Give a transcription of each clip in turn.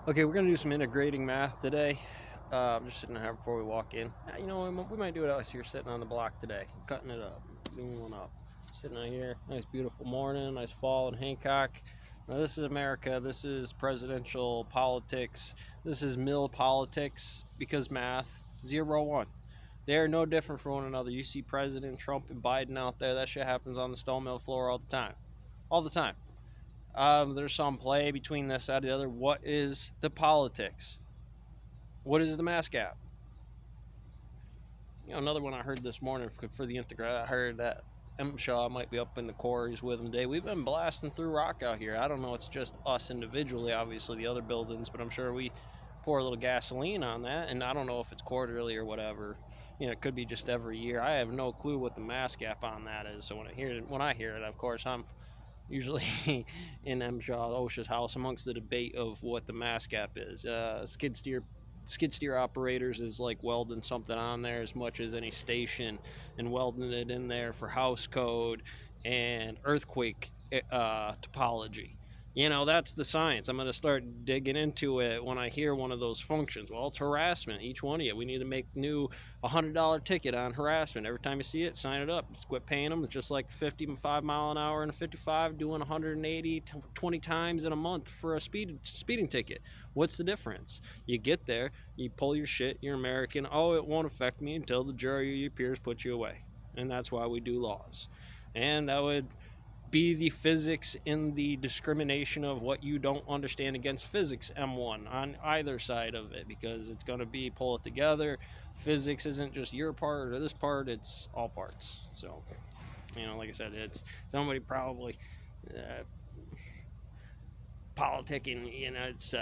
Okay, we're gonna do some integrating math today. I'm just sitting here before we walk in. We might do it out here sitting on the block today, cutting it up, doing one up. Sitting out here, nice beautiful morning, nice fall in Hancock. Now this is America, this is presidential politics, this is mill politics because math, 0-1. They're no different from one another. You see President Trump and Biden out there, that shit happens on the stone mill floor all the time. All the time. There's some play between this side and the other. What is the politics? What is the mass gap? Another one I heard this morning for the integrate. I heard that M. Shaw might be up in the quarries with him today. We've been blasting through rock out here. I don't know. It's just us individually, obviously the other buildings, but I'm sure we pour a little gasoline on that. And I don't know if it's quarterly or whatever. It could be just every year. I have no clue what the mass gap on that is. So when I hear it, of course, I'm usually in M. Shaw OSHA's house amongst the debate of what the mass gap is. Skid steer operators is like welding something on there as much as any station and welding it in there for house code and earthquake topology. That's the science. I'm going to start digging into it when I hear one of those functions. Well, it's harassment. Each one of you, we need to make new $100 ticket on harassment. Every time you see it, sign it up. Just quit paying them. It's just like 55 mile an hour and a 55 doing 180 20 times in a month for a speeding ticket. What's the difference? You get there, you pull your shit, you're American. Oh, it won't affect me until the jury or your peers put you away. And that's why we do laws. And that would be the physics in the discrimination of what you don't understand against physics M1 on either side of it, because it's going to be pull it together. Physics isn't just your part or this part, it's all parts. So like I said, it's somebody probably politicking. It's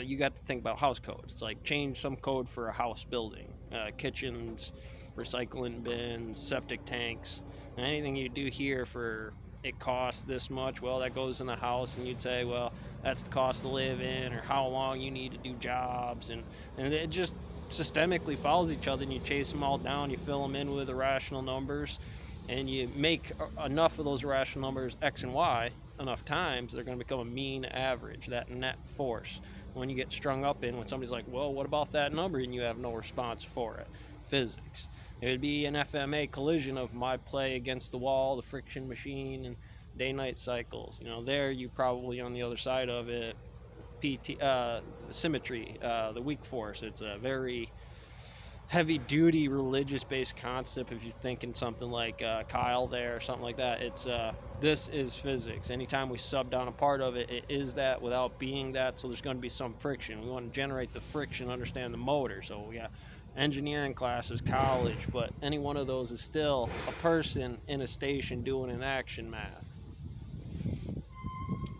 you got to think about house code. It's like change some code for a house building, kitchens, recycling bins, septic tanks, anything you do here for it costs this much. Well, that goes in the house, and you'd say, well, that's the cost to live in, or how long you need to do jobs, and it just systemically follows each other, and you chase them all down, you fill them in with irrational numbers, and you make enough of those irrational numbers X and Y enough times, they're going to become a mean average, that net force. When you get strung up in, when somebody's like, well, what about that number, and you have no response for it. Physics. It would be an FMA collision of my play against the wall, the friction machine, and day-night cycles. There you probably on the other side of it, the symmetry, the weak force. It's a very heavy-duty religious-based concept. If you're thinking something like Kyle there or something like that, it's this is physics. Anytime we sub down a part of it, it is that without being that. So there's going to be some friction. We want to generate the friction, understand the motor. So we got engineering classes, college, but any one of those is still a person in a station doing an action math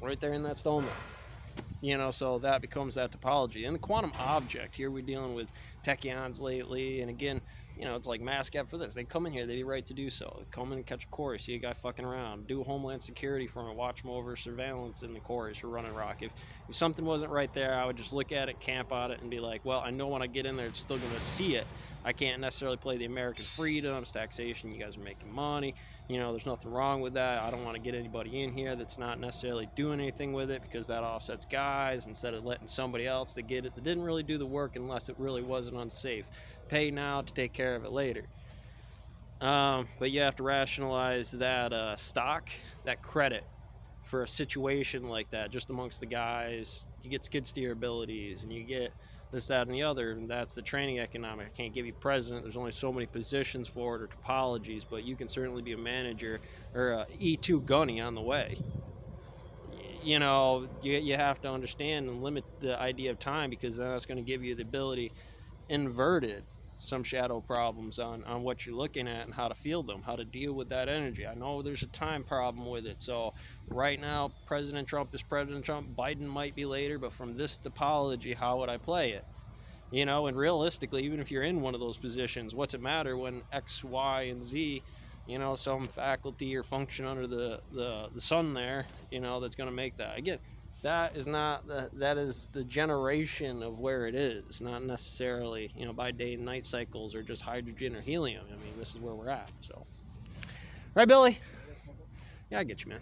right there in that stone mill. So that becomes that topology. And the quantum object, here we're dealing with tachyons lately, and again, it's like mass gap for this. They come in here, they be right to do so. They come in and catch a quarry, see a guy fucking around, do homeland security for him, watch him over, surveillance in the quarries for running rock. If something wasn't right there, I would just look at it, camp on it, and be like, well, I know when I get in there, it's still gonna see it. I can't necessarily play the American freedoms, taxation, you guys are making money, there's nothing wrong with that. I don't want to get anybody in here that's not necessarily doing anything with it, because that offsets guys, instead of letting somebody else that get it, that didn't really do the work unless it really wasn't unsafe. Pay now to take care of it later. But you have to rationalize that stock, that credit for a situation like that, just amongst the guys. You get skid steer abilities, and you get this, that, and the other, and that's the training economic. I can't give you president, there's only so many positions for it, or topologies, but you can certainly be a manager or a E2 gunny on the way. You have to understand and limit the idea of time, because then that's going to give you the ability inverted some shadow problems on what you're looking at and how to field them, how to deal with that energy. I know there's a time problem with it. So right now, President Trump is President Trump. Biden might be later, but from this topology, how would I play it? And realistically, even if you're in one of those positions, what's it matter when X, Y, and Z, some faculty or function under the sun there, that's going to make that. Again, that is the generation of where it is, not necessarily, by day and night cycles or just hydrogen or helium. This is where we're at. So, right, Billy? Yeah, I get you, man.